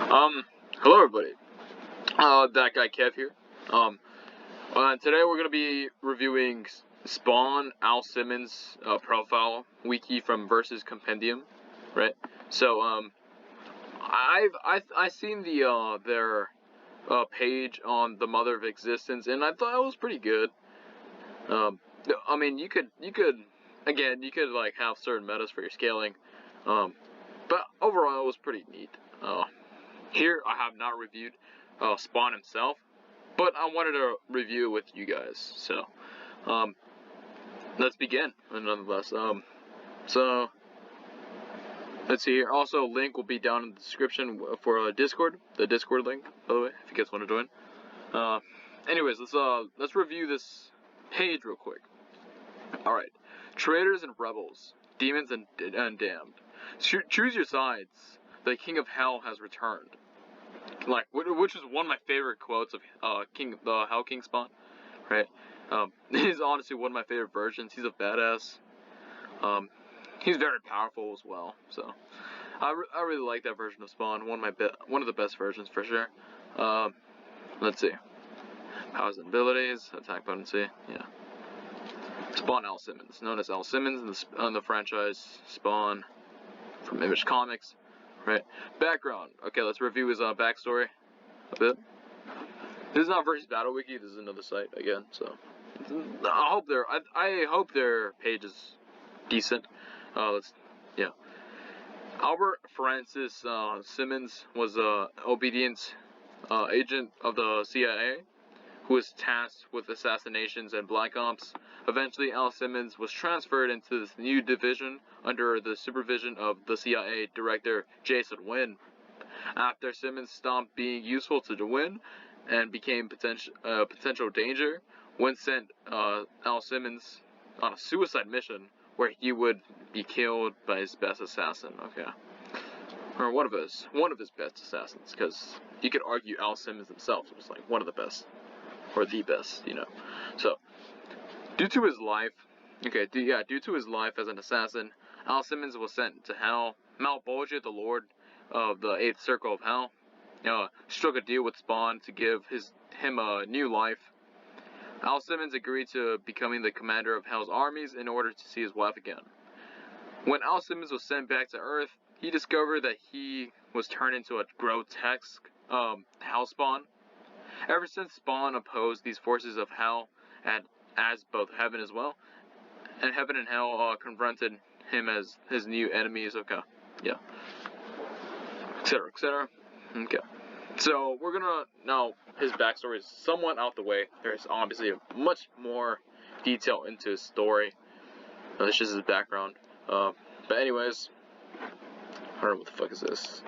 Hello everybody. That guy Kev here. Today we're gonna be reviewing Spawn Al Simmons profile wiki from versus Compendium, right? So I seen their page on the Mother of Existence, and I thought it was pretty good. I mean you could like have certain metas for your scaling, but overall it was pretty neat. Here I have not reviewed Spawn himself, but I wanted to review it with you guys. So let's begin. Nonetheless, so let's see here. Also, link will be down in the description for Discord. The Discord link, by the way, if you guys want to join. Anyways, let's review this page real quick. All right, traitors and rebels, demons and damned. Choose your sides. The King of Hell has returned. Which is one of my favorite quotes of the Hell King Spawn, right? He's honestly one of my favorite versions. He's a badass. He's very powerful as well. So I really like that version of Spawn. One of the best versions for sure. Let's see. Powers and abilities, attack potency, yeah. Spawn Al Simmons, known as Al Simmons in the franchise Spawn from Image Comics. Right. Background. Okay, let's review his backstory a bit. This is not versus Battle Wiki. This is another site again. So I hope their page is decent. Yeah. Albert Francis Simmons was a obedient agent of the CIA who was tasked with assassinations and black ops. Eventually, Al Simmons was transferred into this new division under the supervision of the CIA director Jason Wynn. After Simmons stopped being useful to Wynn and became potential danger, Wynn sent Al Simmons on a suicide mission where he would be killed by his best assassin. Okay, or one of his best assassins, because you could argue Al Simmons himself was like one of the best. Or the best, you know. So, due to his life as an assassin, Al Simmons was sent to Hell. Malbolgia, the Lord of the Eighth Circle of Hell, struck a deal with Spawn to give him a new life. Al Simmons agreed to becoming the commander of Hell's armies in order to see his wife again. When Al Simmons was sent back to Earth, he discovered that he was turned into a grotesque Hell Spawn. Ever since Spawn opposed these forces of Hell, as both Heaven as well, and Heaven and Hell confronted him as his new enemies. Okay, yeah, etc., etc. Okay, so we're gonna now his backstory is somewhat out the way. There's obviously much more detail into his story. This is his background. But anyways, I don't know what the fuck is this.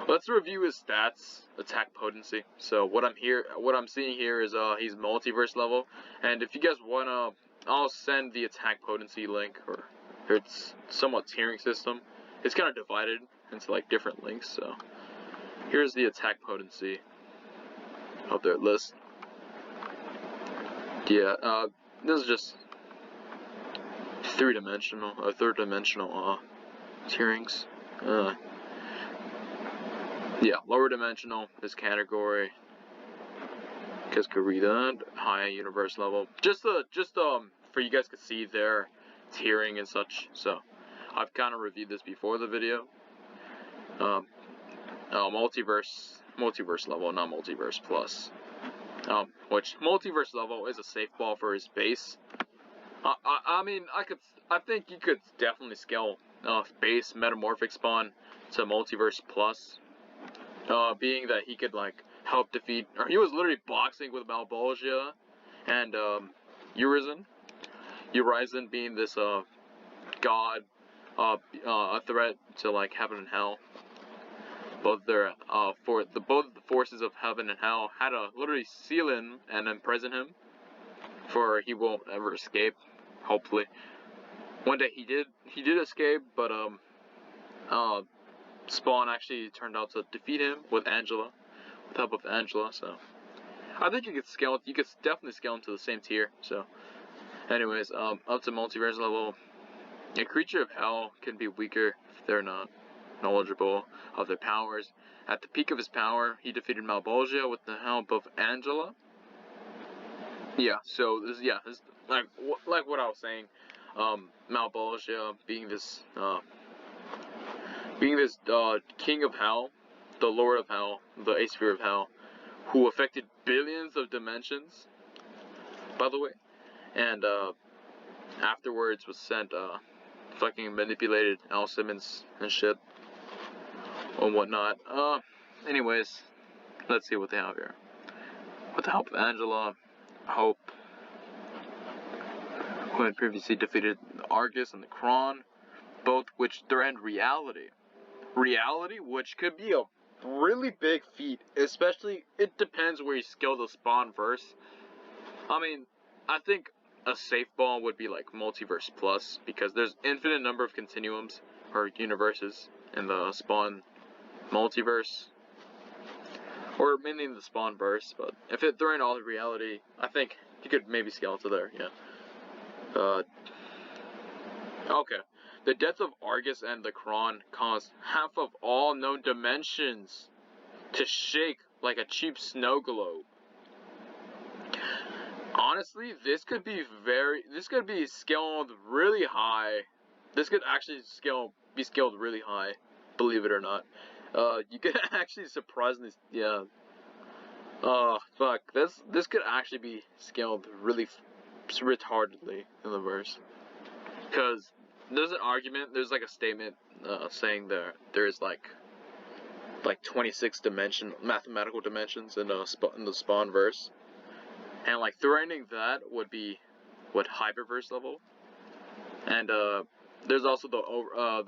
Let's review his stats, attack potency. So what I'm seeing here is he's multiverse level, and if you guys wanna, I'll send the attack potency link, or it's somewhat tiering system. It's kind of divided into like different links. So here's the attack potency of their list. Yeah, this is just third dimensional tierings. Yeah, lower dimensional, this category. You guys could read that. High universe level. Just for you guys to see their tiering and such. So I've kind of reviewed this before the video. Multiverse level, not multiverse plus. Which multiverse level is a safe ball for his base. I think you could definitely scale base metamorphic spawn to multiverse plus. Being that he could like help defeat, or he was literally boxing with Malbolgia and Urizen being this god, a threat to like Heaven and Hell. Both the forces of Heaven and Hell had to literally seal him and imprison him, for he won't ever escape. Hopefully, one day he did escape, but Spawn actually turned out to defeat him with help of Angela. So I think you could definitely scale him to the same tier. So anyways, up to multiverse level, a creature of Hell can be weaker if they're not knowledgeable of their powers. At the peak of his power, he defeated Malbolgia with the help of Angela. Yeah, so this, like what I was saying, Malbolgia being this king of hell, the lord of hell, the eighth sphere of hell, who affected billions of dimensions, by the way, and afterwards was sent fucking manipulated Al Simmons and shit and whatnot. Anyways, let's see what they have here. With the help of Angela, Hope, who had previously defeated Argus and the Kron, both which threatened reality. Reality, which could be a really big feat, especially, it depends where you scale the Spawn verse. I mean, I think a safe ball would be like Multiverse Plus, because there's infinite number of continuums, or universes, in the Spawn multiverse. Or mainly in the Spawn verse, but if it threatened all the reality, I think you could maybe scale to there, yeah. Okay. The death of Argus and the Kron caused half of all known dimensions to shake like a cheap snow globe. Honestly, this could be scaled really high. This could actually be scaled really high, believe it or not. You could actually surprisingly, yeah. Fuck, this could actually be scaled really retardedly in the verse. Because there's an argument, there's like a statement saying there is like 26 mathematical dimensions in the Spawn verse. And like threatening that would be what hyperverse level. And there's also the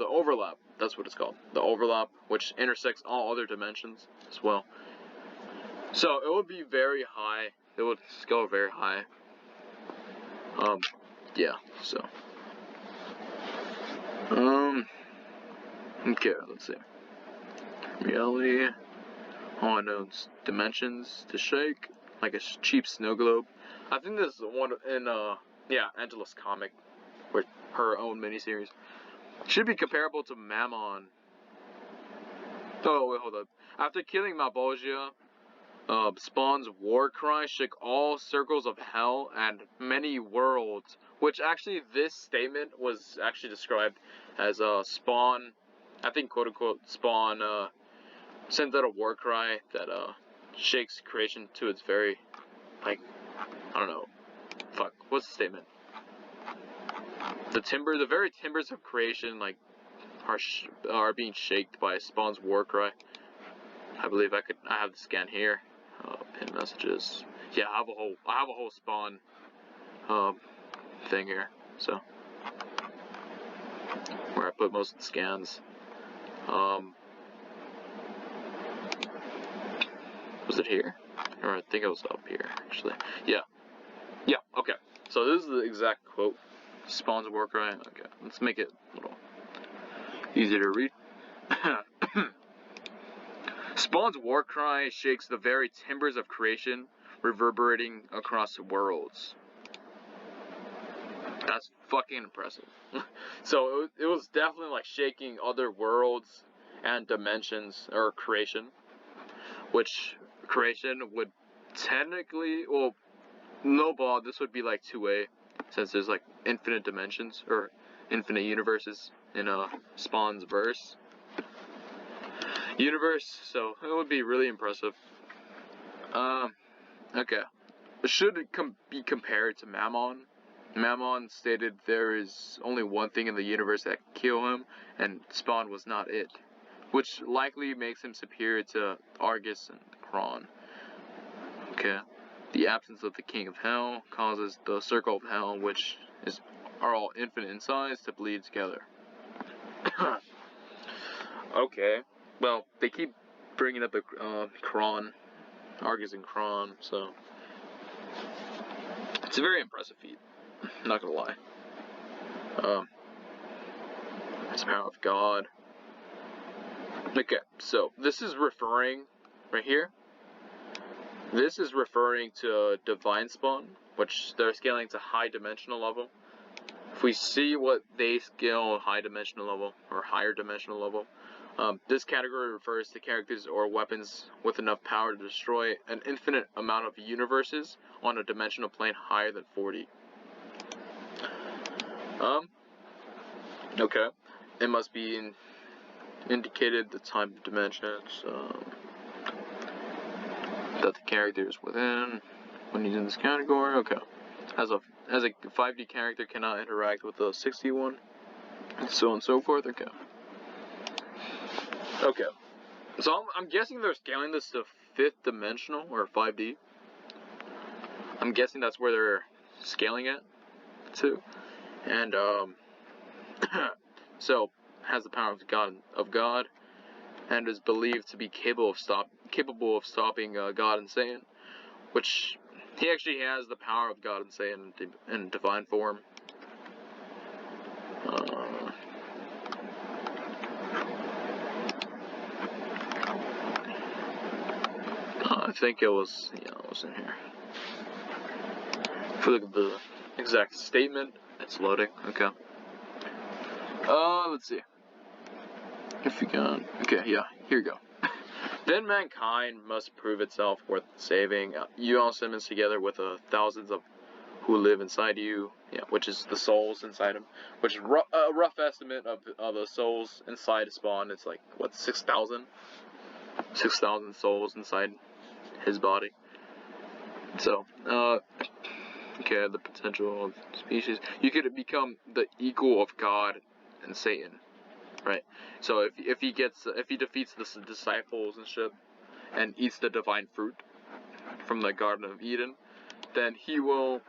overlap. That's what it's called. The overlap, which intersects all other dimensions as well. So it would be very high. It would scale very high. Yeah. So. Okay. Let's see. Reality. All unknown dimensions to shake like a cheap snow globe. I think this is one in Angela's comic, with her own miniseries. Should be comparable to Mammon. Oh wait, hold up. After killing Malbolgia, Spawn's war cry shook all circles of hell and many worlds. Which actually, this statement was actually described as Spawn. I think quote unquote Spawn sends out a war cry that shakes creation to its very, like, I don't know. Fuck, what's the statement? The very timbers of creation, like, are being shaked by Spawn's war cry. I believe I have the scan here. Pin messages. Yeah, I have a whole Spawn thing here. So where I put most of the scans. Was it here? Or I think it was up here, actually. Yeah. Yeah, okay. So this is the exact quote. Spawn's war cry. Okay, let's make it a little easier to read. Spawn's war cry shakes the very timbers of creation, reverberating across worlds. That's fucking impressive. So it was definitely like shaking other worlds and dimensions, or creation. Which creation would technically, well, no ball, this would be like 2A, since there's like infinite dimensions, or infinite universes in Spawn's verse. Universe, so it would be really impressive. Okay. Should it be compared to Mammon? Mammon stated there is only one thing in the universe that can kill him, and Spawn was not it, which likely makes him superior to Argus and Kron. Okay. The absence of the King of Hell causes the Circle of Hell, which are all infinite in size, to bleed together. Okay. Well, they keep bringing up the Kron, Argus and Kron, so it's a very impressive feat. Not gonna lie. It's the power of God. Okay, so this is referring right here. This is referring to Divine Spawn, which they're scaling to high dimensional level if we see what they scale high dimensional level or higher dimensional level, this category refers to characters or weapons with enough power to destroy an infinite amount of universes on a dimensional plane higher than 40. Okay. It must be indicated the type of dimensions that the character is within when he's in this category. Okay. As a 5D character cannot interact with a 61, and so on and so forth. Okay. Okay. So I'm guessing they're scaling this to 5th dimensional or 5D. I'm guessing that's where they're scaling it to, and so has the power of God, and is believed to be capable of stopping God and Satan, which he actually has the power of God and Satan in divine form. I think it was in here. If you look at the exact statement, it's loading. Okay. Let's see. If you can. Okay, yeah, here you go. Then mankind must prove itself worth saving. You all Simmons together with thousands of who live inside you, which is the souls inside him, which is a rough estimate of the souls inside Spawn. It's like, what, 6,000? 6,000 souls inside his body. So, okay, the potential of species. You could become the equal of God and Satan, right? So if he defeats the disciples and shit, and eats the divine fruit from the Garden of Eden, then he will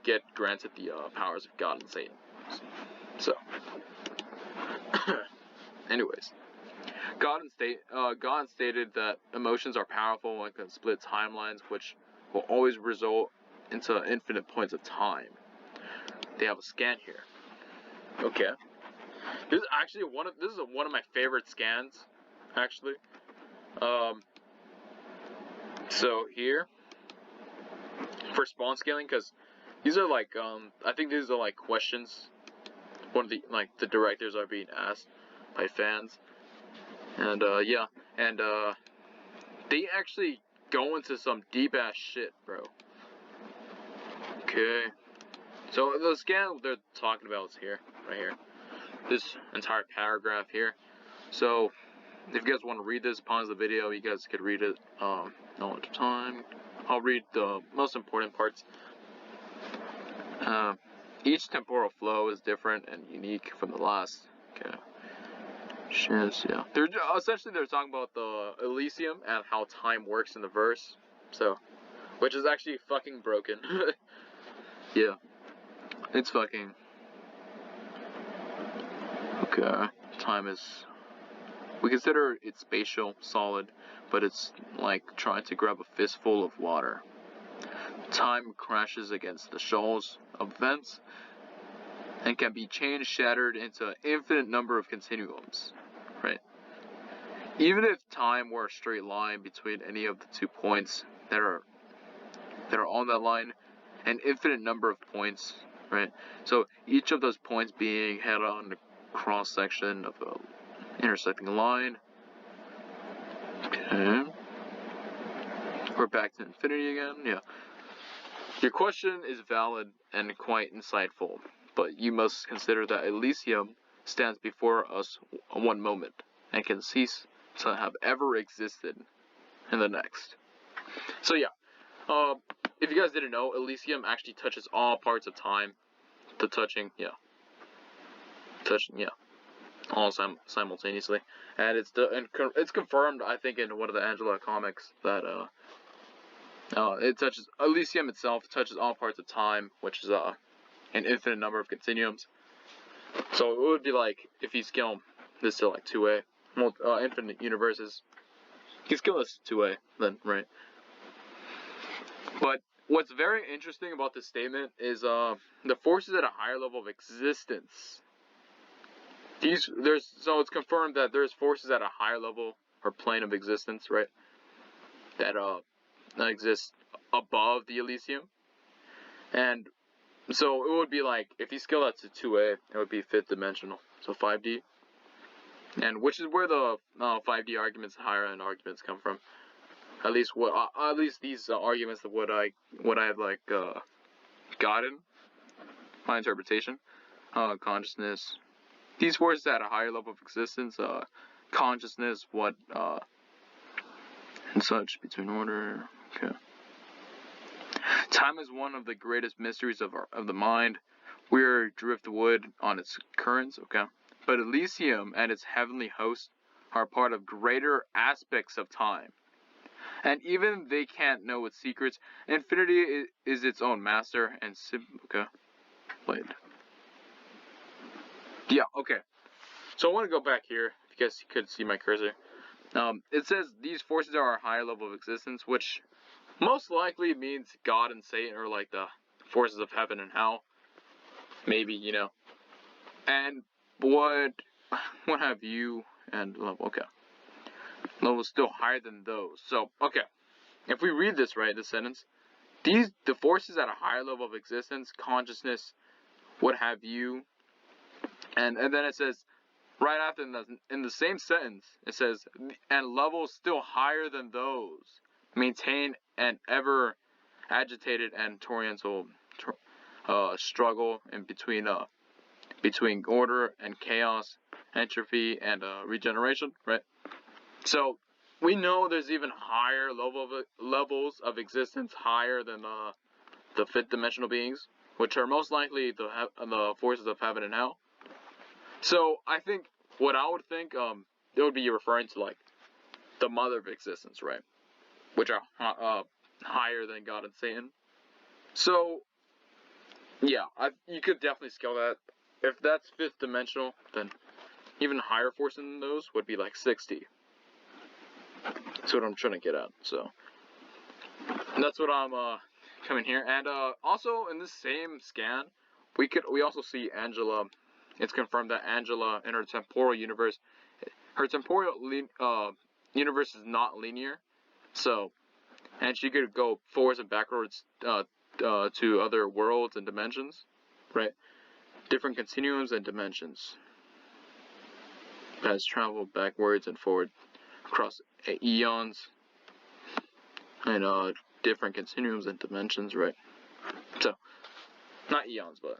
get granted the powers of God and Satan. So, anyways, God stated that emotions are powerful and can split timelines, which will always result into infinite points of time. They have a scan here. Okay. This is actually one of my favorite scans, actually. So here for spawn scaling, because these are like I think these are like questions. One of the directors are being asked by fans, and they actually go into some deep ass shit, bro. Okay. So the scan they're talking about is here, right here. This entire paragraph here. So if you guys want to read this, pause the video. You guys could read it all at a time. I'll read the most important parts. Each temporal flow is different and unique from the last. Okay. Yeah. They're talking about the Elysium and how time works in the verse. So, which is actually fucking broken. Yeah. It's fucking. Okay. Time is. We consider it spatial, solid, but it's like trying to grab a fistful of water. Time crashes against the shoals of events and can be changed, shattered into an infinite number of continuums, right? Even if time were a straight line between any of the 2 points that are on that line, an infinite number of points, right? So each of those points being head on the cross section of a intersecting line. Okay. We're back to infinity again. Yeah. Your question is valid and quite insightful, but you must consider that Elysium stands before us one moment and can cease to have ever existed in the next. So yeah, if you guys didn't know, Elysium actually touches all parts of time. All simultaneously, and it's confirmed, I think, in one of the Angela comics that Elysium itself touches all parts of time, which is an infinite number of continuums. So it would be like if you scale this to like 2A, infinite universes. You scale this to 2A, then right. But what's very interesting about this statement is the forces at a higher level of existence. So it's confirmed that there's forces at a higher level or plane of existence, right? That exist above the Elysium, and So it would be like, if you scale that to 2A, it would be 5th dimensional. So 5D. And which is where the 5D arguments, higher end arguments come from. At least these arguments of what I have like gotten, my interpretation. Consciousness. These forces at a higher level of existence, consciousness, what and such, between order. Okay. Time is one of the greatest mysteries of the mind. We are driftwood on its currents, okay? But Elysium and its heavenly host are part of greater aspects of time. And even they can't know its secrets. Infinity is its own master and okay. Wait. Yeah, okay. So I want to go back here, if you guys could see my cursor. It says these forces are a higher level of existence, which most likely means God and Satan are like the forces of heaven and hell. Maybe, you know. And what have you and level? Okay. Level is still higher than those. So, okay. If we read this right, this sentence, the forces at a higher level of existence, consciousness, what have you, and then it says, right after in the same sentence, it says, and levels still higher than those maintain an ever agitated and torrential struggle in between order and chaos, entropy and regeneration, right? So we know there's even higher levels of existence higher than the 5th dimensional beings, which are most likely the forces of heaven and hell. So I think what I would think it would be referring to like the mother of existence, right? Which are higher than God and Satan. So yeah, you could definitely scale that. If that's 5th dimensional, then even higher force than those would be like 60. That's what I'm trying to get at. So that's what I'm coming here. And also in this same scan, we also see Angela. It's confirmed that Angela in her temporal universe, universe is not linear. So, and she could go forwards and backwards to other worlds and dimensions, right? Different continuums and dimensions. Has traveled backwards and forward across eons and different continuums and dimensions, right? So, not eons, but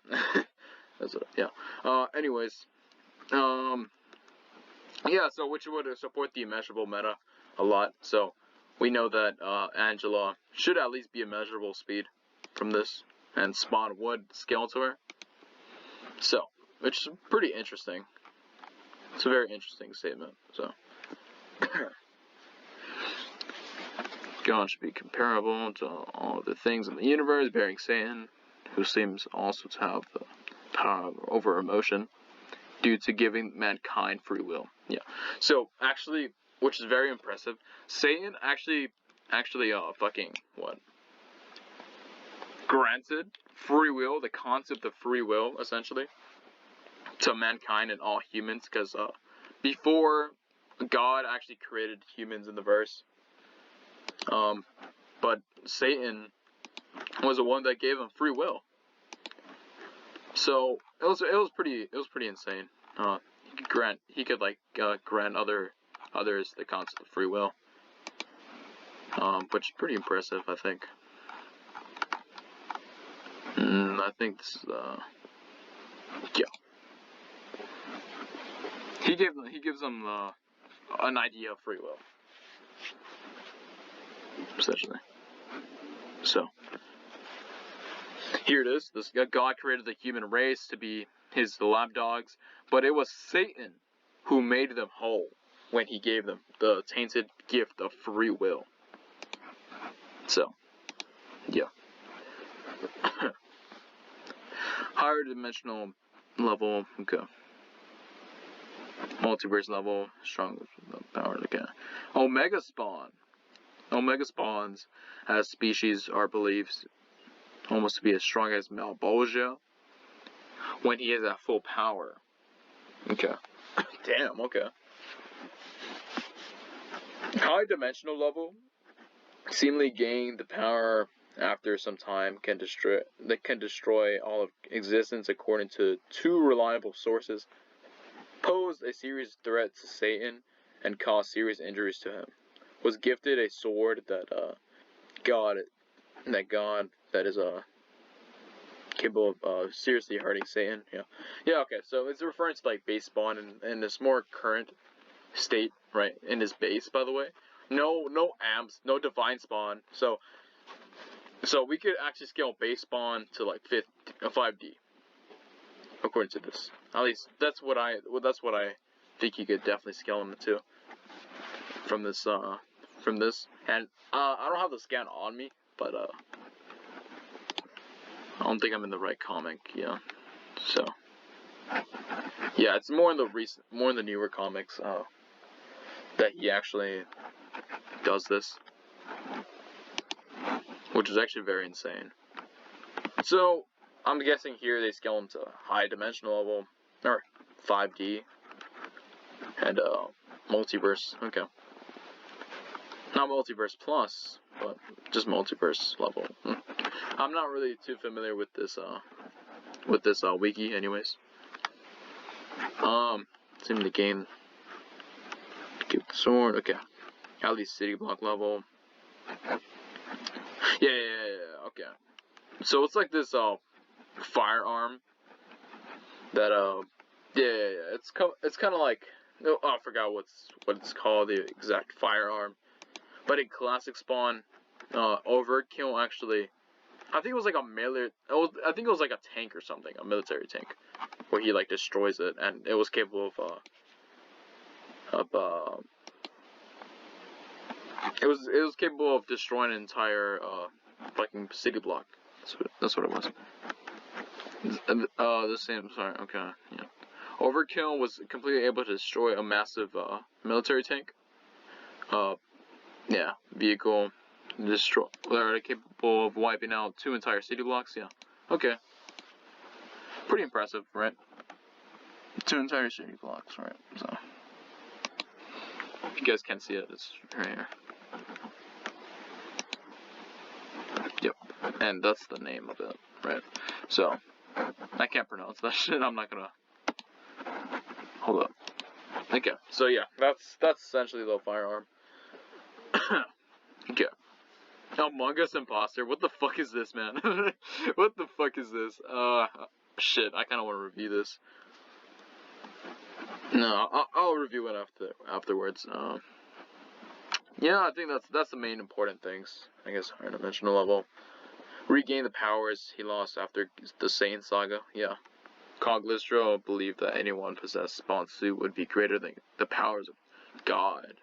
that's what, yeah. Anyways, yeah. So which would support the immeasurable meta a lot. So we know that Angela should at least be a measurable speed from this, and Spawn would scale to her. So, which is pretty interesting. It's a very interesting statement. So, God should be comparable to all the things in the universe, bearing Satan, who seems also to have the power over emotion due to giving mankind free will. Yeah. So actually, which is very impressive, Satan actually fucking what? Granted free will, the concept of free will, essentially, to mankind and all humans, because before God actually created humans in the verse, but Satan was the one that gave them free will. So it was pretty insane. He could grant others the concept of free will, which is pretty impressive, I think. I think this is yeah. He gives them an idea of free will, essentially. So here it is. This God created the human race to be his lapdogs, but it was Satan who made them whole when he gave them the tainted gift of free will. So, yeah. Higher dimensional level, okay. Multiverse level, strong power again. Omega spawn. Omega spawns as species are believed almost to be as strong as Malbolgia when he is at full power. Okay. Damn, okay. High dimensional level seemingly gain the power after some time can destroy all of existence according to 2 reliable sources, posed a serious threat to Satan, and caused serious injuries to him. Was gifted a sword that God that is capable of seriously hurting Satan. Yeah. Okay. So it's referring to like base spawn in this more current state, right? In his base, by the way. No amps, no divine spawn. So we could actually scale base spawn to like 5D, according to this. At least that's what I think you could definitely scale him to from this. And I don't have the scan on me, but I don't think I'm in the right comic. Yeah. So yeah, it's more in the newer comics that he actually does this, which is actually very insane. So I'm guessing here they scale him to high dimensional level, or 5D, and multiverse. Okay, not multiverse plus, but just multiverse level. I'm not really too familiar with this wiki, anyways. Seem to gain. Give the sword. Okay, at least city block level. Yeah. Okay. So it's like this firearm that it's kind of like, I forgot what it's called, the exact firearm, but in classic spawn, Overkill actually, I think it was like I think it was like a tank or something, a military tank, where he like destroys it, and it was capable it was capable of destroying an entire fucking city block. That's what it was. The same. Sorry. Okay. Yeah. Overkill was completely able to destroy a massive military tank. Yeah. Vehicle. They're capable of wiping out 2 entire city blocks. Yeah. Okay. Pretty impressive, right? 2 entire city blocks, right? So, if you guys can't see it, it's right here. Yep. And that's the name of it, right? So, I can't pronounce that shit. I'm not gonna. Hold up. Okay. So yeah, that's essentially the firearm. Okay. Among Us Imposter. What the fuck is this, man? What the fuck is this? Shit. I kind of want to review this. No, I'll review it afterwards. Yeah, I think that's the main important things. I guess higher dimensional level. Regain the powers he lost after the Sane saga. Yeah. Coglistro believed that anyone possessed Spawn's suit would be greater than the powers of God.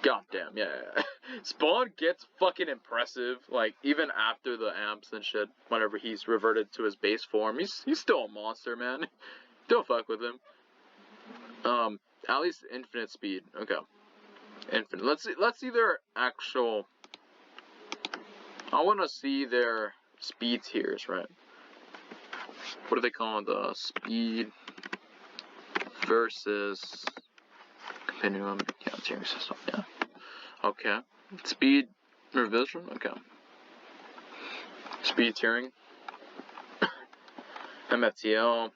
Goddamn, yeah. Spawn gets fucking impressive, like, even after the amps and shit, whenever he's reverted to his base form. He's still a monster, man. Don't fuck with him. At least infinite speed. Okay. Infinite. Let's see their actual. I want to see their speed tiers, right? What do they call the speed versus Compendium? Yeah, tiering system. Yeah. Okay. Speed revision. Okay. Speed tiering. MFTL.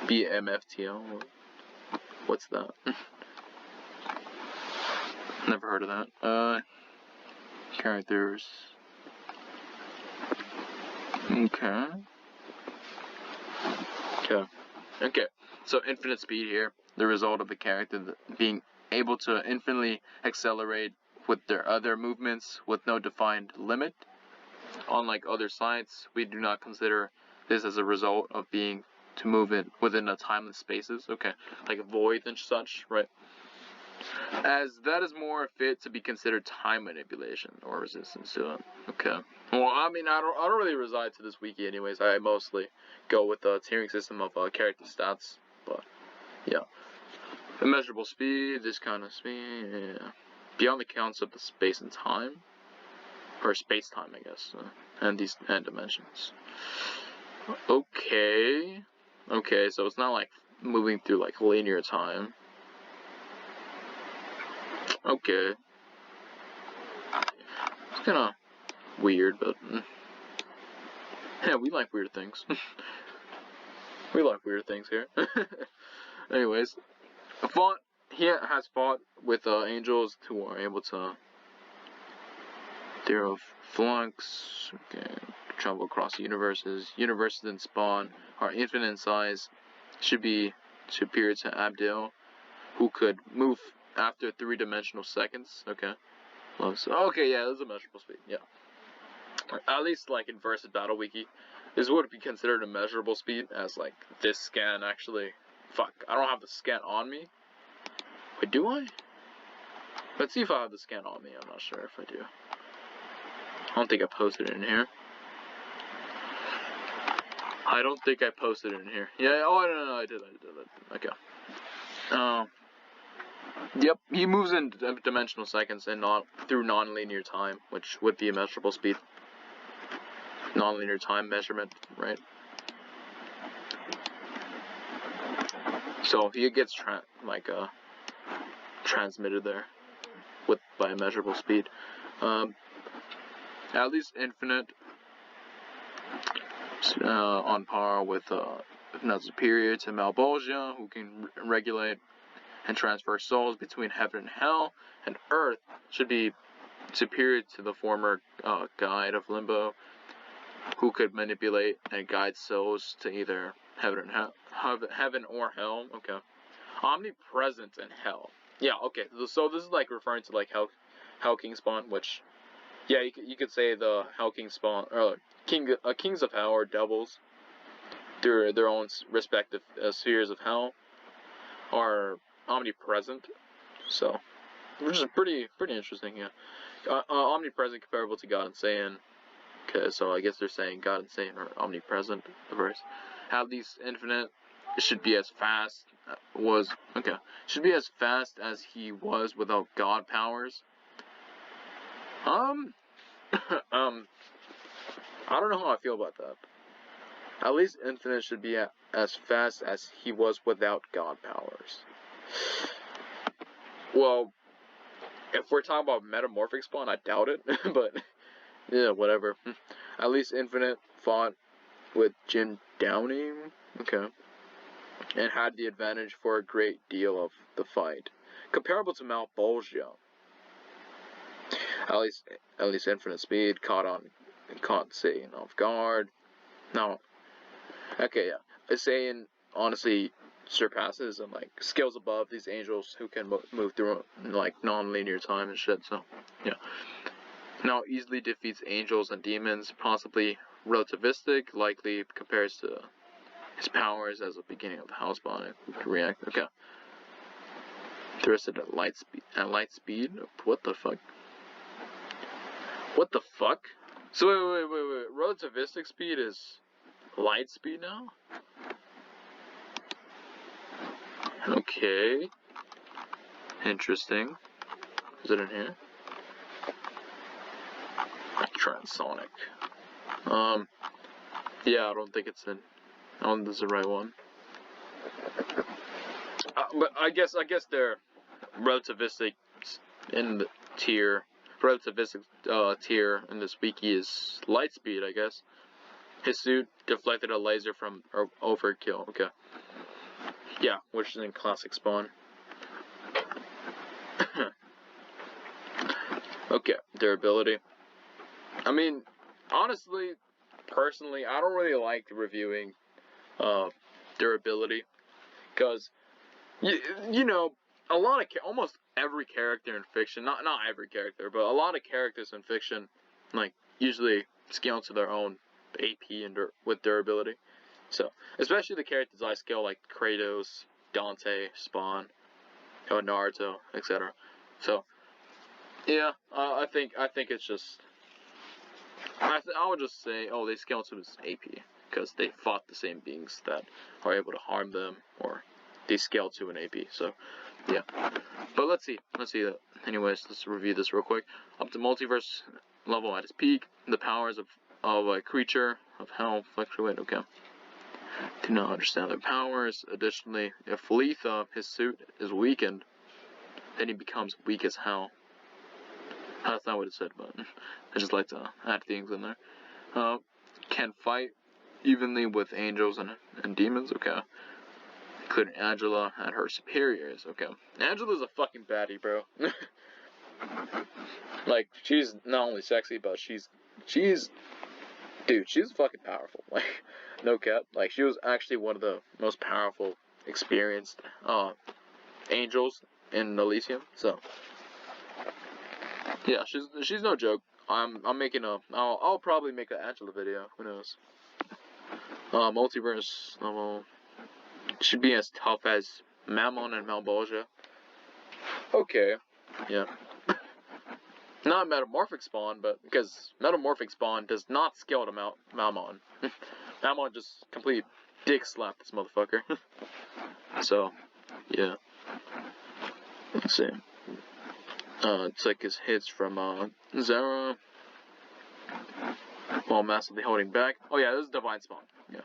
BMFTL. What's that? Never heard of that. Characters. Okay. So infinite speed here. The result of the character being able to infinitely accelerate with their other movements with no defined limit. Unlike other sites, we do not consider this as a result of being to move it within a timeless spaces. Okay, like void and such, right? As that is more fit to be considered time manipulation or resistance to it. Okay. Well, I mean, I don't really reside to this wiki anyways. I mostly go with the tiering system of character stats. But yeah, immeasurable speed, this kind of speed. Yeah. Beyond the concept of space and time, or space time, I guess, and dimensions. Okay. So it's not like moving through like linear time. Okay. kind of weird, but yeah, we like weird things. We like weird things here. Anyways, he has fought with angels who are able to their flux, okay, travel across universes. Universes in Spawn are infinite in size. Should be superior to Abdel, who could move after 3-dimensional seconds. Okay. Okay, yeah, there's a measurable speed. Yeah. At least, like, in Versus Battle Wiki, this would be considered a measurable speed, as, like, this scan actually... Fuck, I don't have the scan on me. Wait, do I? Let's see if I have the scan on me. I'm not sure if I do. I don't think I posted it in here. I don't think I posted it in here. Yeah, oh, no, I did. Okay. Yep, he moves in dimensional seconds and not through non-linear time, which would be a measurable speed. Non-linear time measurement, right? So he gets transmitted there by a measurable speed. At least infinite, on par with, if not superior to Malbolgia, who can regulate and transfer souls between heaven and hell, and earth should be superior to the former guide of Limbo, who could manipulate and guide souls to either heaven or hell. Okay. Omnipresent in hell. Yeah, okay. So this is like referring to like Hell King Spawn, which, yeah, you could say the Hell King Spawn, or Kings of Hell, or devils, through their own respective spheres of hell, are omnipresent. So, which is pretty interesting, yeah. Omnipresent comparable to God and Saiyan. Okay, so I guess they're saying God and Saiyan are omnipresent, the verse. At least infinite, it should be as fast should be as fast as he was without God powers. I don't know how I feel about that. At least infinite should be as fast as he was without God powers. Well, if we're talking about metamorphic spawn, I doubt it, but yeah, whatever. At least infinite fought with Jin Downing, okay, and had the advantage for a great deal of the fight, comparable to Malbolgia. At least infinite speed caught Saiyan off guard. No, okay, yeah, Saiyan honestly surpasses and like scales above these angels who can move through like non-linear time and shit. So yeah, now easily defeats angels and demons, possibly relativistic, likely compares to his powers as a beginning of the house bond react. Okay. Thrusted at light speed. What the fuck? What the fuck? So wait. Relativistic speed is light speed now? Okay. Interesting. Is it in here? Transonic. Yeah, I don't think it's in. I don't think this is the right one. But I guess they're relativistic in the tier. Relativistic tier in this wiki is light speed, I guess. His suit deflected a laser from overkill. Okay. Yeah, which is in classic spawn. Okay, durability. I mean, honestly, personally, I don't really like reviewing durability, because you know, almost every character in fiction, not every character, but a lot of characters in fiction, like, usually scale to their own AP and with durability. So, especially the characters I scale, like Kratos, Dante, Spawn, Naruto, etc. So, yeah, I think it's just, I would just say, oh, they scale to his AP because they fought the same beings that are able to harm them, or they scale to an AP. So, yeah. But let's see. Anyways, let's review this real quick. Up to multiverse level at its peak, the powers of a creature of hell fluctuate. Okay. Do not understand their powers. Additionally, if Letha, his suit, is weakened, then he becomes weak as hell. That's not what it said, but I just like to add things in there. Can fight evenly with angels and demons, okay. Including Angela and her superiors, okay. Angela's a fucking baddie, bro. Like, she's not only sexy, but she's fucking powerful. Like, no cap. Like, she was actually one of the most powerful, experienced, angels in Elysium, so. Yeah, she's no joke. I'll probably make an Angela video, who knows. Multiverse level should be as tough as Mammon and Malbolgia. Okay, yeah. Not Metamorphic Spawn, but because Metamorphic Spawn does not scale to Mammon. Mammon just complete dick slap this motherfucker. So, yeah. Let's see. It's like his hits from Zara while massively holding back. Oh yeah, this is Divine Spawn. Yeah.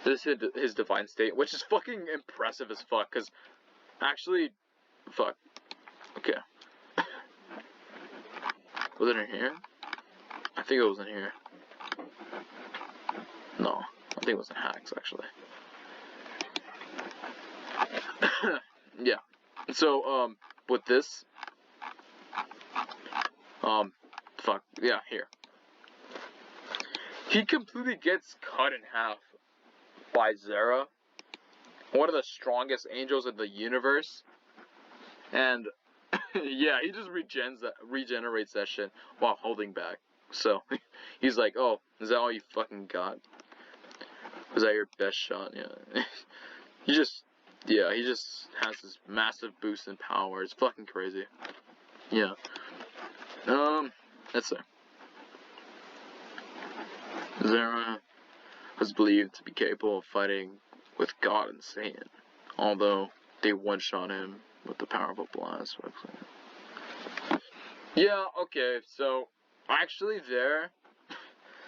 This is his Divine State, which is fucking impressive as fuck, because actually, fuck. Okay. Was it in here? I think it was in here. No, I think it was in Hacks, actually. Yeah. So, with this, fuck, yeah, here. He completely gets cut in half by Zara, one of the strongest angels in the universe, and yeah, he just regenerates that shit while holding back. So, he's like, oh, is that all you fucking got? Was that your best shot? Yeah. he just has this massive boost in power. It's fucking crazy. Yeah. Let's see. Zara was believed to be capable of fighting with God and Satan, although they one-shot him with the powerful blast. Yeah, okay, so, actually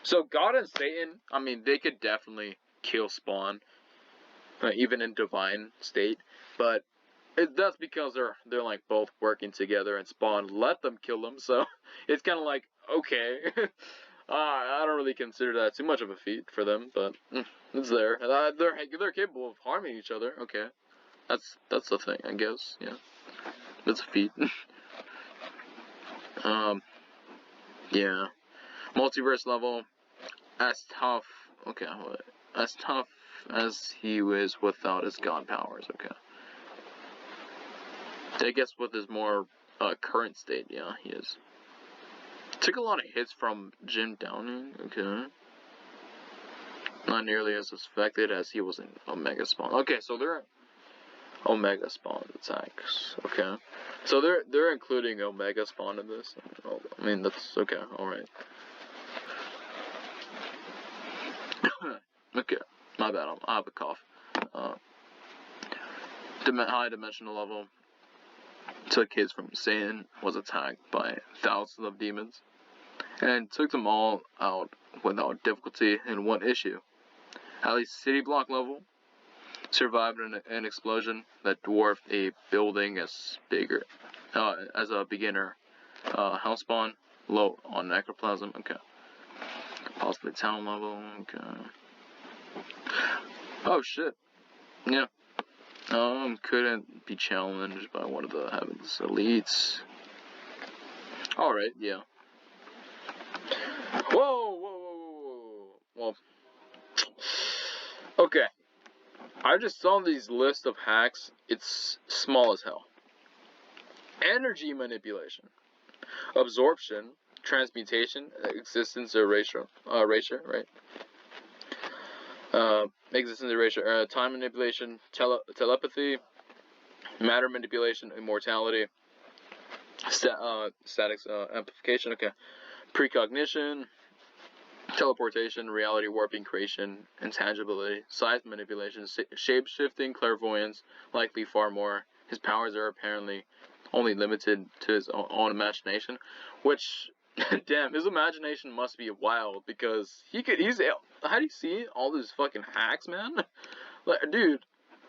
so God and Satan, I mean, they could definitely kill Spawn, even in Divine State, but that's because they're like both working together, and Spawn let them kill him, so it's kind of like, okay. I don't really consider that too much of a feat for them, but it's there. They're capable of harming each other. Okay, that's the thing, I guess. Yeah, that's a feat. Yeah, multiverse level, as tough. Okay, as tough as he was without his god powers. Okay, I guess with his more current state, yeah, he is. Took a lot of hits from Jim Downing, okay. Not nearly as affected as he was in Omega Spawn. Okay, so they're Omega Spawn attacks, okay. So they're including Omega Spawn in this. Oh, I mean, that's okay, alright. Okay, my bad, I have a cough. High dimensional level. Took hits from Satan, was attacked by thousands of demons, and took them all out without difficulty in one issue. At least city block level, survived an explosion that dwarfed a building as a beginner. Hellspawn, low on necroplasm, okay. Possibly town level, okay. Oh shit, yeah. Couldn't be challenged by one of the Heaven's elites. Alright, yeah. Whoa. Well, okay. I just saw these list of hacks. It's small as hell. Energy manipulation, absorption, transmutation, existence erasure, right? Existence erasure, time manipulation, telepathy, matter manipulation, immortality, statics amplification, okay, precognition, teleportation, reality warping, creation, intangibility, size manipulation, shape-shifting, clairvoyance, likely far more. His powers are apparently only limited to his own imagination, which, damn, his imagination must be wild, because how do you see all these fucking hacks, man? Like, dude,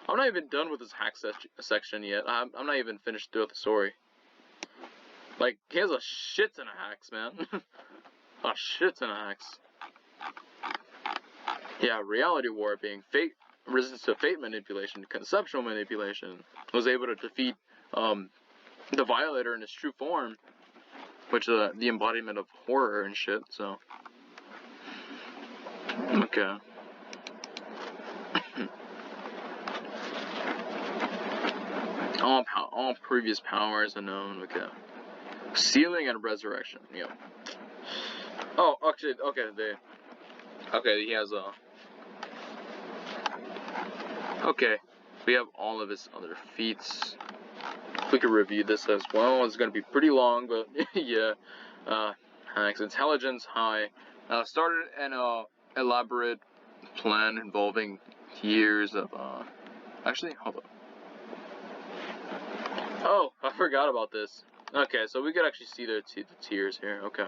I'm not even done with this hack section yet. I'm not even finished throughout the story. Like, he has a shit ton of hacks, man. A shit ton of hacks. Yeah, reality warping, fate, resistance to fate manipulation, conceptual manipulation. Was able to defeat the Violator in his true form, which is the embodiment of horror and shit. So, okay. All previous powers unknown. Okay. Sealing and resurrection. Yep. Oh, actually, okay. He has a. Okay, we have all of his other feats. We could review this as well. It's gonna be pretty long, but yeah. Hacks, intelligence high. Started an elaborate plan involving years of Actually, hold up. Oh, I forgot about this. Okay, so we could actually see the tiers here. Okay.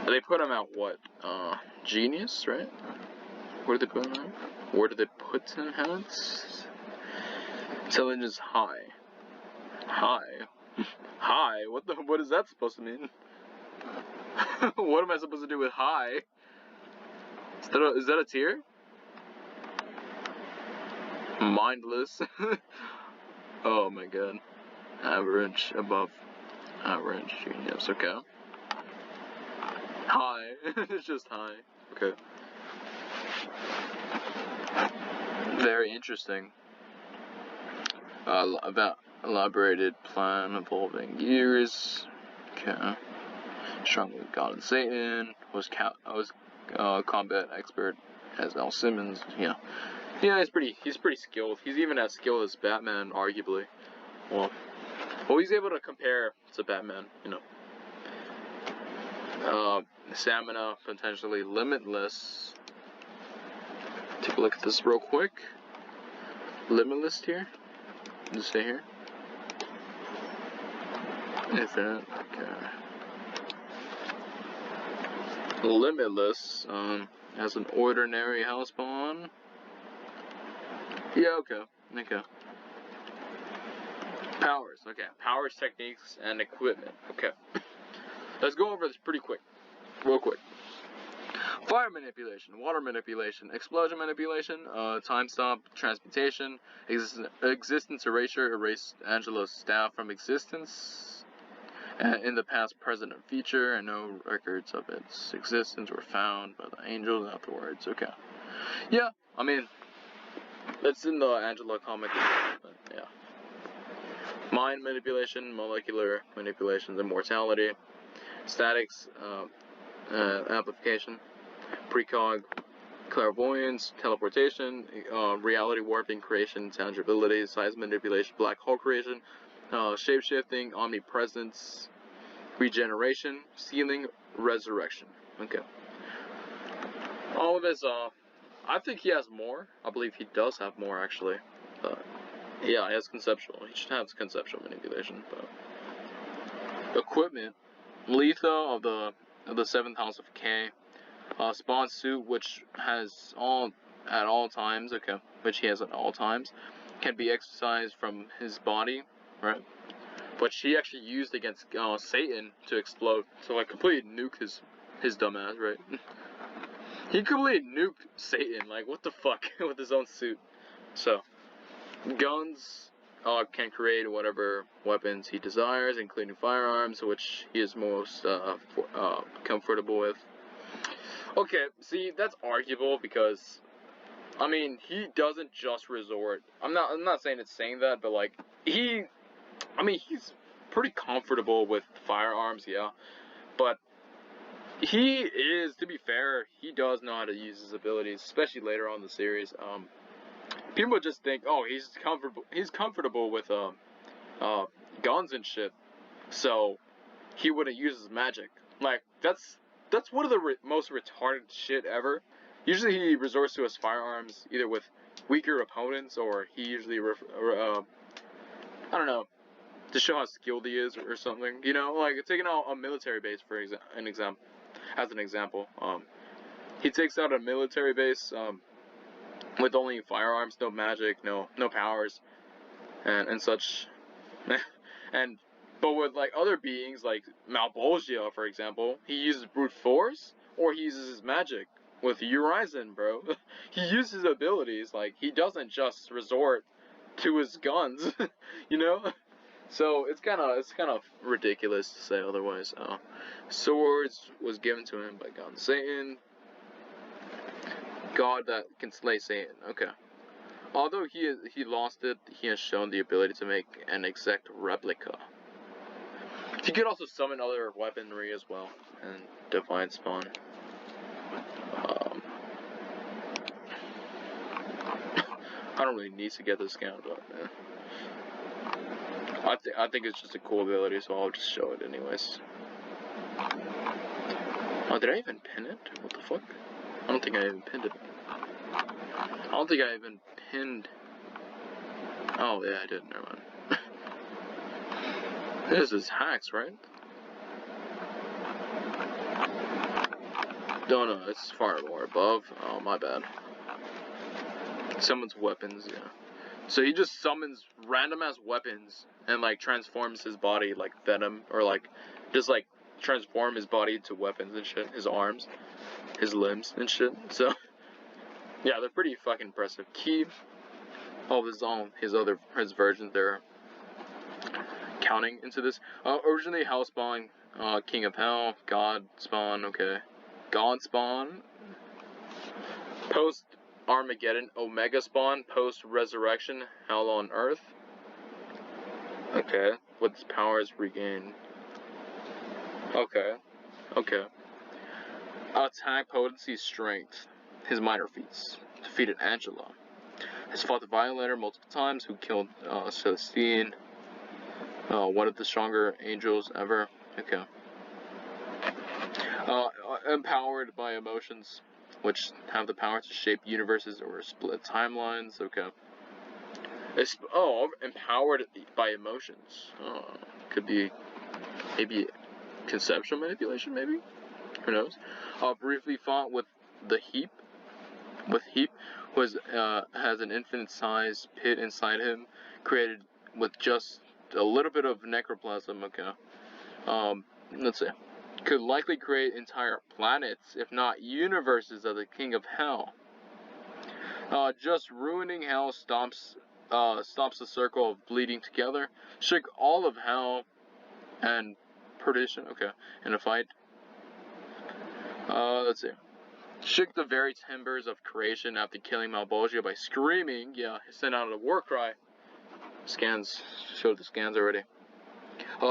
They put him at what? Genius, right? Where did they put him at? Where did they put him at? Intelligence high. High? High? What is that supposed to mean? What am I supposed to do with high? Is that a tier? Mindless. Oh my god. Average, above average, genius, okay. High. It's just high. Okay. Very interesting. About elaborated plan involving years. Okay. Strong with God and Satan. Was combat expert as Simmons. Yeah. Yeah, he's pretty skilled. He's even as skilled as Batman, arguably. Well, he's able to compare to Batman, you know. Stamina potentially limitless. Take a look at this real quick. Limitless here. Just say here. Infinite. Okay. Limitless. As an ordinary hellspawn. Yeah. Okay. Powers. Okay. Powers, techniques, and equipment. Okay. Let's go over this pretty quick. Real quick. Fire manipulation, water manipulation, explosion manipulation, time stop, transmutation, existence erasure, erase Angela's staff from existence in the past, present, and future, and no records of its existence were found by the angels afterwards. Okay. Yeah, I mean, it's in the Angela comic, but yeah. Mind manipulation, molecular manipulations, immortality, statics, amplification, precog, clairvoyance, teleportation, reality warping, creation, tangibility, size manipulation, black hole creation, shape-shifting, omnipresence, regeneration, sealing, resurrection. Okay. All of his, I think he has more. I believe he does have more, actually. Yeah, he has conceptual. He should have conceptual manipulation, but equipment, Letho of the 7th house of K. Spawn suit, which has at all times, okay, which he has at all times, can be exercised from his body, right? But she actually used against Satan to explode, so like completely nuke his dumbass, right? He completely nuked Satan, like what the fuck, with his own suit. So, guns can create whatever weapons he desires, including firearms, which he is most comfortable with. Okay, see, that's arguable because, I mean, he doesn't just resort. I'm not saying that, but like he's pretty comfortable with firearms, yeah. But he is, to be fair, he does know how to use his abilities, especially later on in the series. People just think, oh, he's comfortable with guns and shit, so he wouldn't use his magic. Like that's one of the most retarded shit ever. Usually he resorts to his firearms either with weaker opponents, or he usually I don't know, to show how skilled he is or something. You know, like taking out a military base for an example. He takes out a military base with only firearms, no magic, no powers, and such. But with like other beings like Malbolgia, for example, he uses brute force or he uses his magic with Urizen, bro. He uses abilities, like he doesn't just resort to his guns, you know? So it's kind of ridiculous to say otherwise. Swords was given to him by God Satan, God that can slay Satan. Okay. Although he lost it, he has shown the ability to make an exact replica. He could also summon other weaponry as well and divine spawn. I don't really need to get this count up, man. I think it's just a cool ability, so I'll just show it anyways. Oh, did I even pin it? What the fuck? I don't think I even pinned it. I don't think I even pinned. Oh yeah, I did. Never mind. This is hacks, right? No, it's far more above. Oh, my bad. Summons weapons, yeah. So he just summons random ass weapons and like transforms his body like Venom, or like just like transform his body into weapons and shit. His arms, his limbs and shit. So yeah, they're pretty fucking impressive. Keep all of his versions there counting into this. Originally Hell Spawn, King of Hell, God Spawn, okay. God Spawn, post Armageddon, Omega Spawn, post Resurrection, Hell on Earth. Okay, with his powers regained. Okay. Attack, potency, strength. His minor feats. Defeated Angela. Has fought the Violator multiple times, who killed Celestine. One of the stronger angels ever. Okay. Empowered by emotions, which have the power to shape universes or split timelines. Okay. Empowered by emotions. Could be maybe conceptual manipulation, maybe? Who knows? Briefly fought with the Heap. Who has an infinite-sized pit inside him, created with just a little bit of necroplasm. Okay. Let's see. Could likely create entire planets, if not universes, of the King of Hell. Just ruining Hell stops the circle of bleeding together. Shook all of Hell and perdition. Okay, in a fight. Let's see. Shook the very timbers of creation after killing Malbolgia by screaming. Yeah, he sent out a war cry. Scans showed the scans already.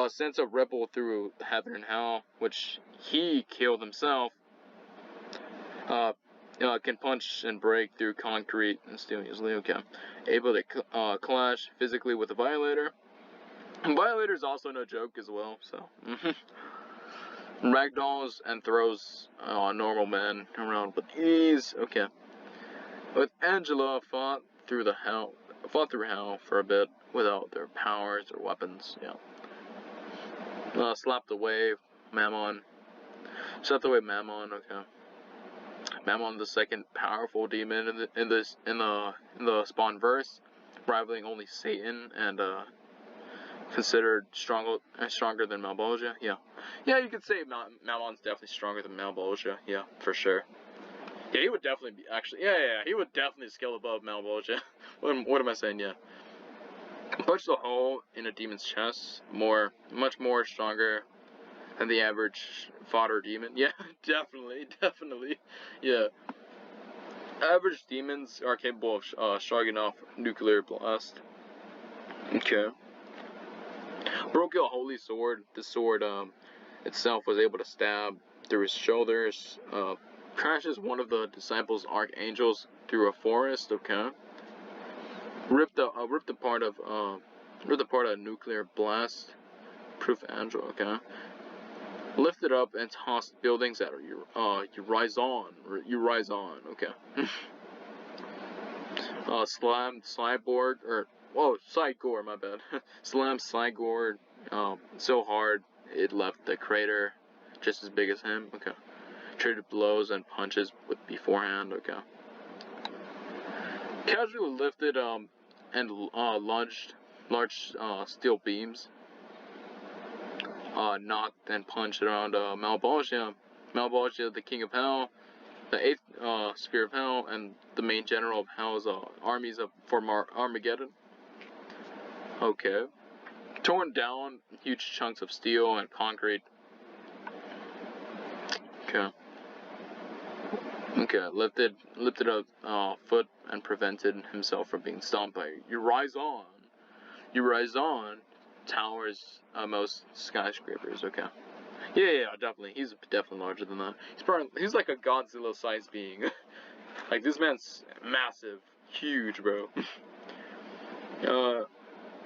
Sends a ripple through heaven and hell, which he killed himself. Can punch and break through concrete and steel easily. Okay. Able to clash physically with the Violator. And Violator's also no joke as well, so. Ragdolls and throws normal men around with ease. Okay. With Angela fought through hell for a bit without their powers or weapons. Yeah. Slapped away Mammon. Okay. Mammon, the second powerful demon in the Spawn verse, rivaling only Satan and considered stronger than Malbolgia. Yeah, you could say Mammon's definitely stronger than Malbolgia. Yeah, for sure. Yeah, he would definitely be he would definitely scale above Malbolgia. What am I saying? Yeah. Punch the hole in a demon's chest, much more stronger than the average fodder demon. Yeah, definitely. Yeah. Average demons are capable of shrugging off nuclear blast. Okay. Broke a holy sword. The sword itself was able to stab through his shoulders. Crashes one of the disciples' archangels through a forest. Okay. Ripped apart a nuclear blast. Proof angel. Okay. Lifted up and tossed buildings at Urizen. Okay. Slammed Cyborg, Cygor, my bad. Slammed Cygor so hard it left the crater just as big as him. Okay. Traded blows and punches with beforehand. Okay. Casually lifted and lunged large steel beams knocked and punched around Malbolgia, the king of hell, the 8th spear of hell, and the main general of hell's armies for Armageddon. Okay. Torn down huge chunks of steel and concrete. Okay. Okay, lifted a foot and prevented himself from being stomped by Urizon. Urizon towers most skyscrapers. Okay. Yeah, definitely. He's definitely larger than that. He's like a Godzilla-sized being. Like, this man's massive, huge, bro.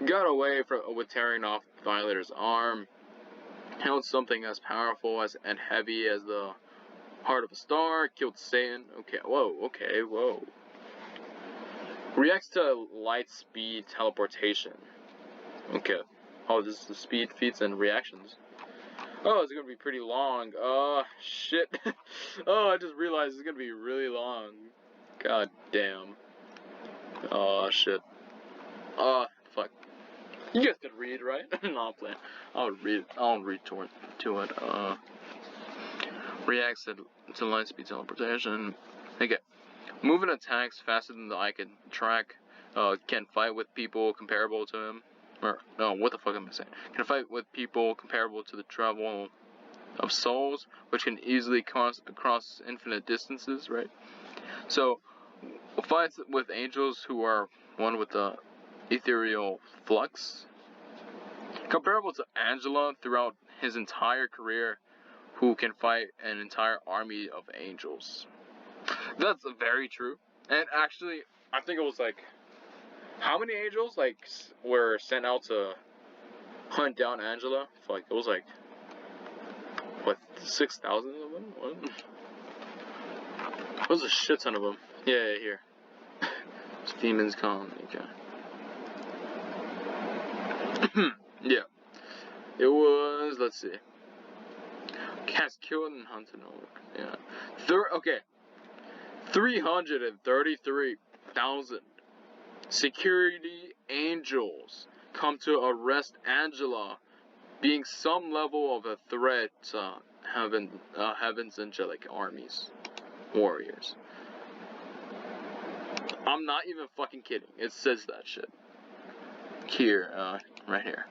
Got away with tearing off Violator's arm. Held something as powerful and heavy as the heart of a star. Killed Satan. Okay, whoa. Reacts to light speed teleportation. Okay. Oh, this is the speed feats and reactions. Oh, it's gonna be pretty long. Shit. Oh, I just realized it's gonna be really long. God damn. Oh, shit. Fuck. You guys could read, right? No, I'm playing. I'll read to it. Reacts to light speed teleportation. Okay. Moving attacks faster than the eye can track. Can fight with people comparable to him. Or, no, what the fuck am I saying? Can fight with people comparable to the travel of souls, which can easily cross infinite distances, right? So, fights with angels who are one with the ethereal flux. Comparable to Angela throughout his entire career, who can fight an entire army of angels. That's very true. And actually, I think it was like, how many angels were sent out to hunt down Angela? It was like, what, 6,000 of them? What? It was a shit ton of them. Yeah, here. Simmons colony. Okay. Yeah. It was, let's see. Has killed and hunted over. Yeah. 333,000 security angels come to arrest Angela, being some level of a threat to heaven's angelic armies, warriors. I'm not even fucking kidding. It says that shit. Here, right here.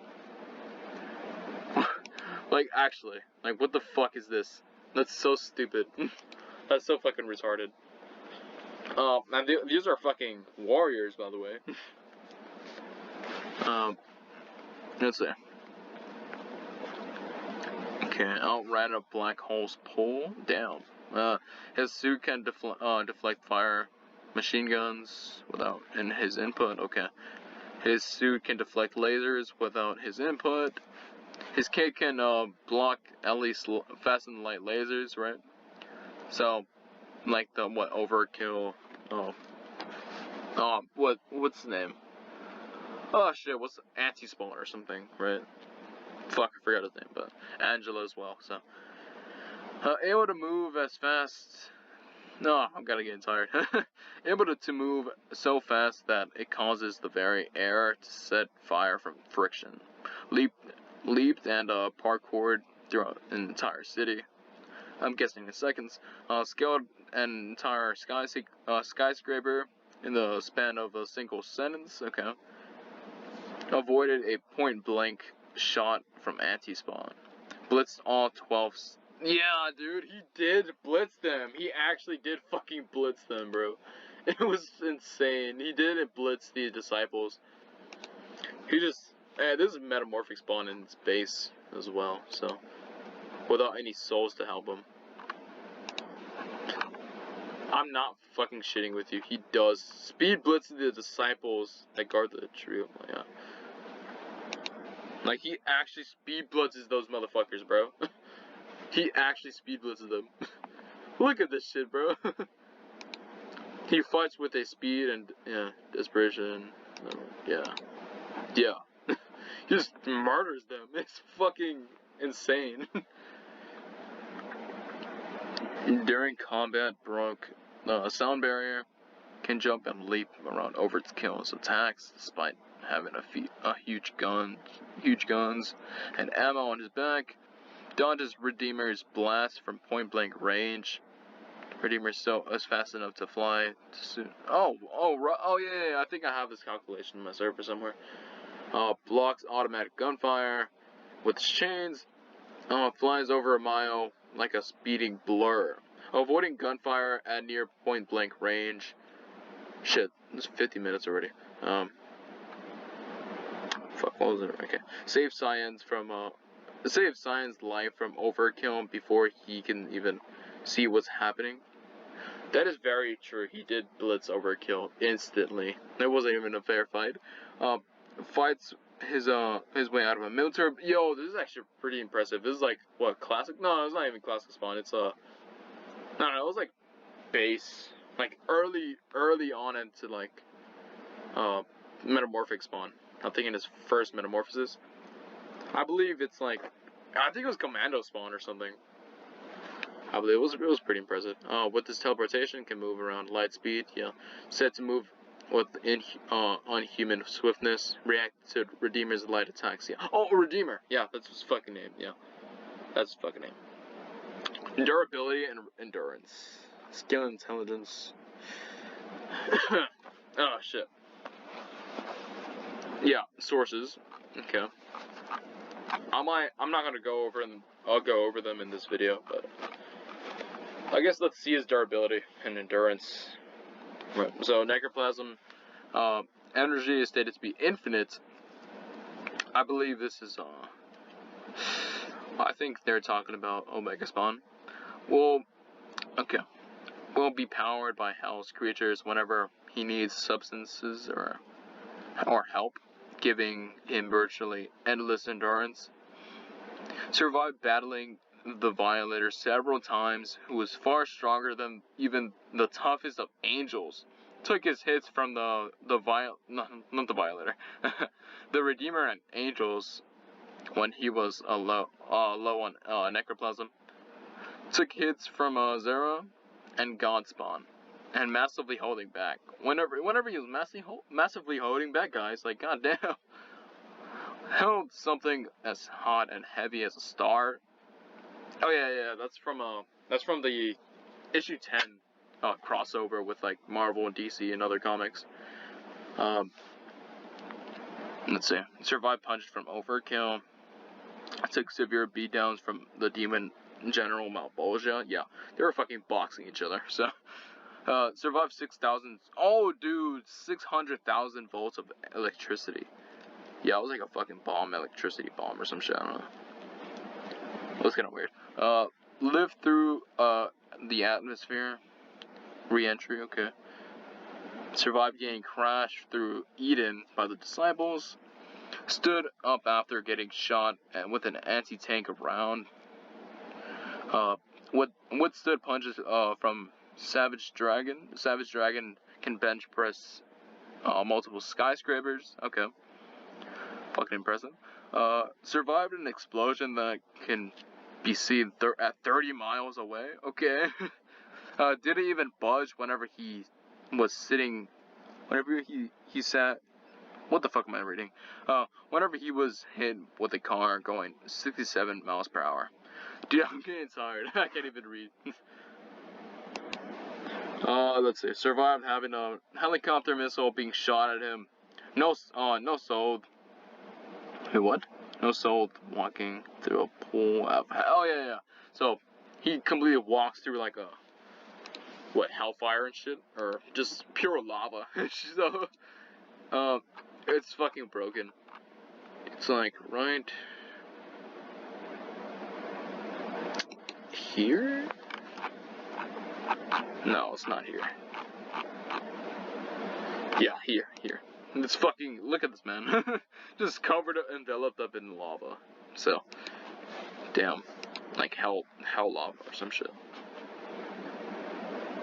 Like, actually, like, what the fuck is this? That's so stupid. That's so fucking retarded. And these are fucking warriors, by the way. Let's see. Okay, outright a black hole's pull down. His suit can deflect fire, machine guns without his input. Okay. His suit can deflect lasers without his input. His cape can block at least fast and light lasers, right? So, like the overkill. What's the name? Oh shit, what's anti-spawn or something, right? Fuck, I forgot his name, but Angela as well. So, able to move as fast. No, I'm kinda getting tired. Able to move so fast that it causes the very air to set fire from friction. Leaped and parkoured throughout an entire city. I'm guessing in seconds. Scaled an entire skyscraper in the span of a single sentence. Okay. Avoided a point-blank shot from anti-spawn. Blitzed all 12. Yeah, dude, he did blitz them. He actually did fucking blitz them, bro. It was insane. He didn't blitz the disciples. He just... this is metamorphic spawn in space as well, so... without any souls to help him. I'm not fucking shitting with you. He does speed blitz the disciples that guard the tree. Yeah. Like, he actually speed blitzes those motherfuckers, bro. He actually speed blitzes them. Look at this shit, bro. He fights with a speed and, desperation. Yeah. He just murders them. It's fucking insane. During combat, broke a sound barrier. can jump and leap around over its kills attacks despite having huge guns and ammo on his back. Dodges Redeemer's blast from point blank range. Redeemer is fast enough to fly soon. Oh, yeah, I think I have this calculation in my server somewhere. Blocks automatic gunfire with its chains. Flies over a mile like a speeding blur. Avoiding gunfire at near point blank range. Shit, it's 50 minutes already. Fuck, what was it? Okay. Save Cyan's life from overkill before he can even see what's happening. That is very true. He did blitz overkill instantly. It wasn't even a fair fight. Fights his way out of a military. Yo, this is actually pretty impressive. This is like what, classic? No, it's not even classic spawn. It's no, it was like base, like early on into like metamorphic spawn. I'm thinking his first metamorphosis. I believe it's like, I think it was commando spawn or something. I believe it was pretty impressive. With this teleportation, can move around light speed. Yeah, set to move with unhuman swiftness. React to Redeemer's light attacks. Yeah. Oh, Redeemer. Yeah, that's his fucking name. Yeah, that's his fucking name. Durability and endurance. Skill and intelligence. Oh shit. Yeah, sources. Okay. I'm not gonna go over them. I'll go over them in this video, but I guess let's see his durability and endurance. Right. So necroplasm, energy is stated to be infinite. I believe this is I think they're talking about Omega Spawn. Well, okay. Will be powered by Hell's creatures whenever he needs substances or help, giving him virtually endless endurance. Survived battling the Violator several times, who was far stronger than even the toughest of angels. Took his hits from not the Violator, the Redeemer and angels when he was low on necroplasm. Took hits from Zera and Godspawn, and massively holding back. Whenever he was massively holding back, guys, like goddamn, held something as hot and heavy as a star. Oh yeah, that's from the issue 10 crossover with like Marvel and DC and other comics. Let's see. Survived punched from overkill. Took severe beatdowns from the demon General Malbolgia. Yeah, they were fucking boxing each other. So, survived 6,000. Oh, dude, 600,000 volts of electricity. Yeah, it was like a fucking electricity bomb or some shit. I don't know. It was kind of weird. Lived through the atmosphere. Re-entry. Okay. Survived getting crashed through Eden by the disciples. Stood up after getting shot with an anti-tank round. Withstood punches from Savage Dragon. Savage Dragon can bench press multiple skyscrapers. Okay. Fucking impressive. Survived an explosion that can be seen at 30 miles away. Okay. Didn't even budge whenever he was sitting. Whenever he sat. What the fuck am I reading? Whenever he was hit with a car going 67 miles per hour. Dude, I'm getting tired. I can't even read. Let's see. Survived having a helicopter missile being shot at him. No soul. Wait, what? No soul walking through a pool of. Oh yeah. So he completely walks through like a hellfire and shit, or just pure lava. So, it's fucking broken. It's like right here? No, it's not here. Yeah, here. It's fucking, look at this, man. Just covered, enveloped up in lava. So, damn. Like hell lava or some shit.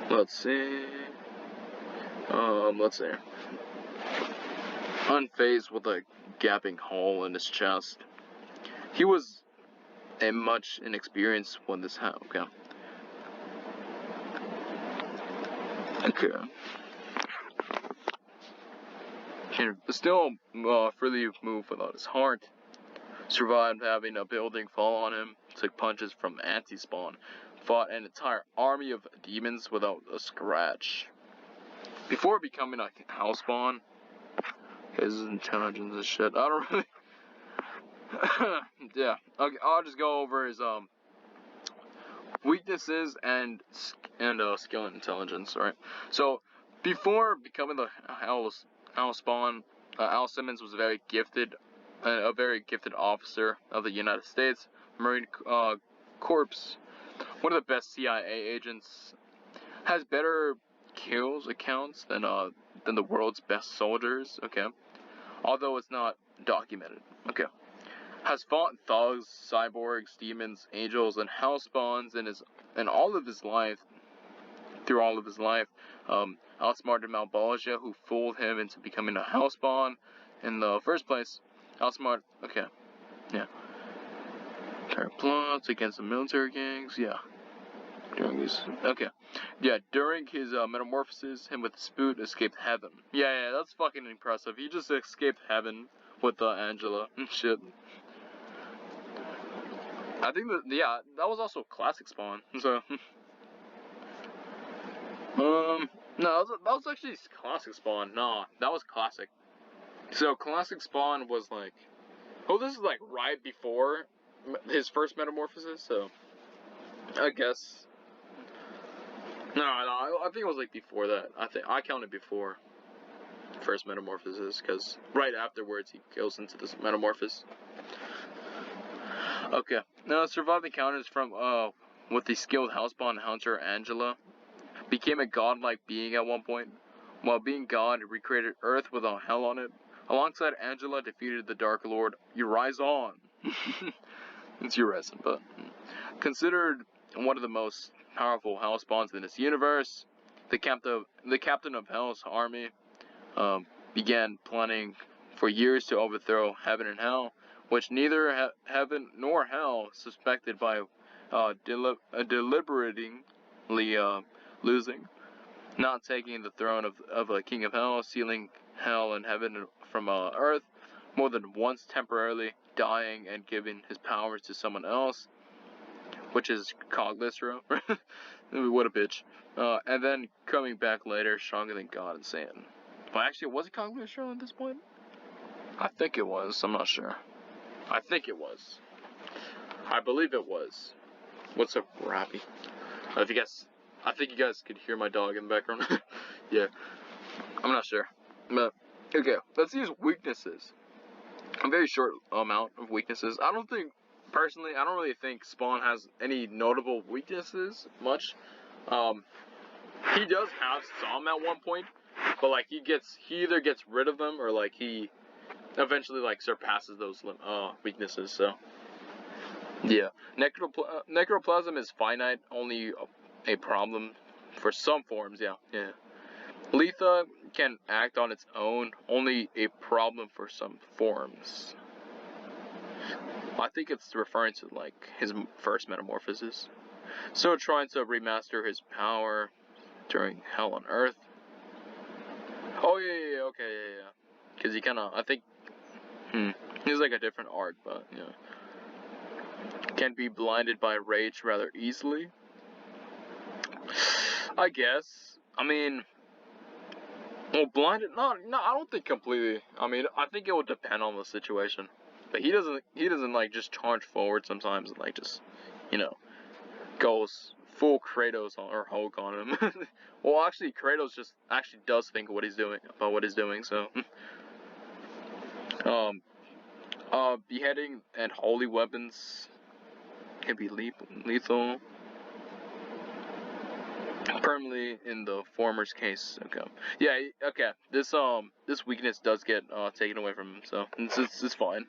Let's see. Let's see. Unfazed with a gaping hole in his chest. He was much inexperienced when this happened. Okay. can still freely move without his heart. Survived having a building fall on him. Took punches from anti-spawn. Fought an entire army of demons without a scratch. Before becoming a house spawn, his intelligence is shit. I don't really. Yeah. Okay, I'll just go over his weaknesses and skill and intelligence. Right. So before becoming the house spawn, Al Simmons was a very gifted officer of the United States Marine Corps. One of the best CIA agents. Has better kills accounts than the world's best soldiers. Okay, although it's not documented. Okay, has fought thugs, cyborgs, demons, angels, and house spawns in all of his life. Through all of his life, outsmarted Malbolgia, who fooled him into becoming a house spawn in the first place. Outsmart. Okay, yeah. Entire plots against the military gangs. Yeah. During his metamorphosis, him with the spoot escaped heaven. Yeah, that's fucking impressive. He just escaped heaven with Angela and shit. I think that was also classic spawn. So, no, that was actually classic spawn. Nah, that was classic. So classic spawn was like, this is like right before his first metamorphosis. So, I guess. No, I think it was like before that. I counted before first metamorphosis, because right afterwards he goes into this metamorphosis. Okay, now survived encounters from with the skilled housebound hunter Angela. Became a godlike being at one point. While being God, recreated Earth without hell on it. Alongside Angela, defeated the Dark Lord Urizen. It's Urizen, but considered one of the most powerful hell spawns in this universe. The captain of Hell's army began planning for years to overthrow heaven and hell, which neither heaven nor hell suspected by deliberately losing, not taking the throne of a king of hell, sealing hell and heaven from earth, more than once temporarily dying and giving his powers to someone else, which is Coglistro. What a bitch. And then coming back later, stronger than God and Satan. But actually, was it Coglistro at this point? I think it was. I'm not sure. I think it was. I believe it was. What's up, Rappy? I think you guys could hear my dog in the background. Yeah. I'm not sure. But, okay. Let's use weaknesses. A very short amount of weaknesses. Personally, I don't really think Spawn has any notable weaknesses much. He does have some at one point, but like he either gets rid of them or like he eventually like surpasses those weaknesses. So yeah, necroplasm is finite, only a problem for some forms. Yeah. Letha can act on its own, only a problem for some forms. I think it's referring to like his first metamorphosis. So trying to remaster his power during Hell on Earth. Oh yeah, okay, yeah. Because he kind of, I think, he's like a different arc, but yeah. Can be blinded by rage rather easily. I guess. I mean, well, blinded? No, I don't think completely. I mean, I think it would depend on the situation. But he doesn't like just charge forward sometimes and like just, goes full Kratos or Hulk on him. Well, actually, Kratos just actually does think about what he's doing. So, beheading and holy weapons can be lethal. Permanently in the former's case. Okay. Yeah. Okay. This weakness does get taken away from him, so it's fine.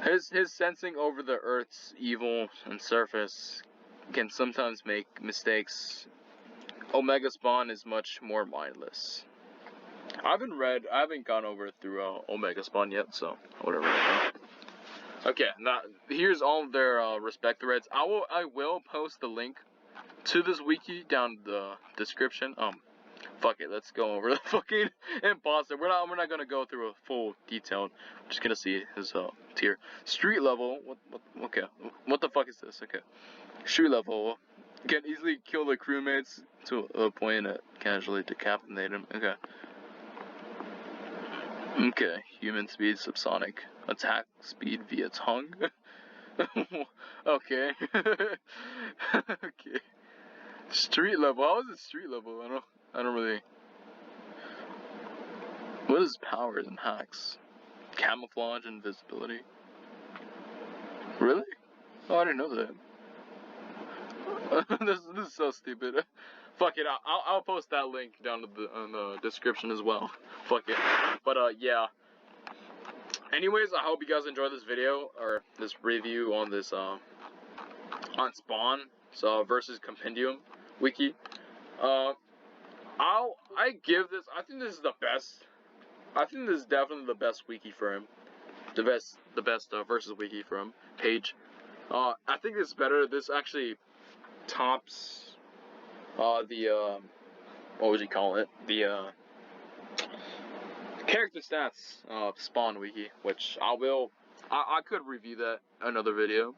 His sensing over the Earth's evil and surface can sometimes make mistakes. Omega Spawn is much more mindless. I haven't gone over through Omega Spawn yet, so whatever. Okay, now here's all of their respect threads. I will post the link to this wiki down in the description. fuck it, let's go over the fucking imposter. We're not gonna go through a full detailed. We're just gonna see his tier. Street level. Okay. What the fuck is this? Okay. Street level. Can easily kill the crewmates to a point that casually decapitate him. Okay. Okay. Human speed subsonic. Attack speed via tongue. Okay. Okay. Street level. How is it street level? I don't really. What is powers and hacks? Camouflage and invisibility. Really? Oh, I didn't know that. This is so stupid. Fuck it. I'll post that link down in the description as well. Fuck it. But yeah. Anyways, I hope you guys enjoyed this video or this review on this on Spawn versus Compendium Wiki. I give this. I think this is the best. I think this is definitely the best wiki for him. The best versus wiki for him. Page. I think this is better. This actually tops the what would you call it? The character stats Spawn wiki, which I could review that in another video.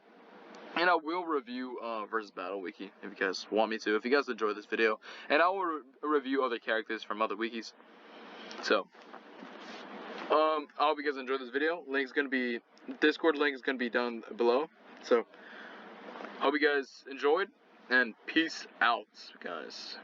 And I will review versus battle wiki if you guys want me to. If you guys enjoy this video, and I will review other characters from other wikis. So, I hope you guys enjoyed this video. Discord link is gonna be down below. So, hope you guys enjoyed, and peace out, guys.